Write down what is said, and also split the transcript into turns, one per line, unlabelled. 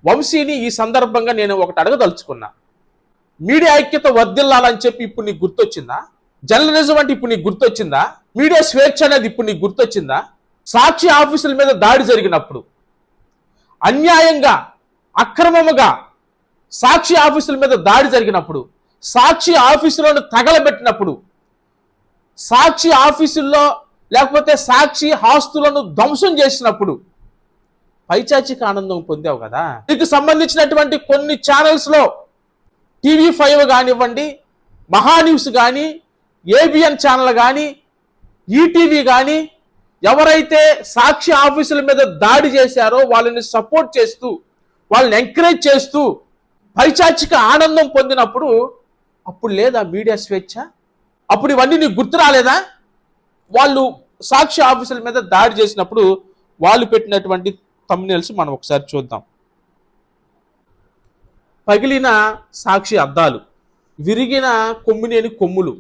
వంశీని ఈ సందర్భంగా నేను ఒకటి అడగదలుచుకున్నా. మీడియా ఐక్యత వర్ధిల్లాలని చెప్పి ఇప్పుడు నీకు గుర్తొచ్చిందా? జర్నలిజం అంటే ఇప్పుడు నీకు గుర్తొచ్చిందా? మీడియా స్వేచ్ఛ అనేది ఇప్పుడు నీకు గుర్తొచ్చిందా? సాక్షి ఆఫీసుల మీద దాడి జరిగినప్పుడు, అన్యాయంగా అక్రమముగా సాక్షి ఆఫీసుల మీద దాడి జరిగినప్పుడు, సాక్షి ఆఫీసులను తగలబెట్టినప్పుడు, సాక్షి ఆఫీసుల్లో లేకపోతే సాక్షి ఆస్తులను ధ్వంసం చేసినప్పుడు పైచాచిక ఆనందం పొందావు కదా. దీనికి సంబంధించినటువంటి కొన్ని ఛానల్స్లో TV5 కానివ్వండి, మహాన్యూస్ కానీ, ABN ఛానల్ కానీ, ఈటీవీ కానీ ఎవరైతే సాక్షి ఆఫీసుల మీద దాడి చేశారో వాళ్ళని సపోర్ట్ చేస్తూ, వాళ్ళని ఎంకరేజ్ చేస్తూ పైచాచిక ఆనందం పొందినప్పుడు అప్పుడు లేదా మీడియా స్వేచ్ఛ? అప్పుడు ఇవన్నీ నీకు గుర్తు రాలేదా? వాళ్ళు సాక్షి ఆఫీసుల మీద దాడి చేసినప్పుడు వాళ్ళు పెట్టినటువంటి థంబ్నెయిల్స్ మనం ఒకసారి చూద్దాం. పగిలిన సాక్షి అద్దాలు, విరిగిన కొమ్మినేని కొమ్ములు,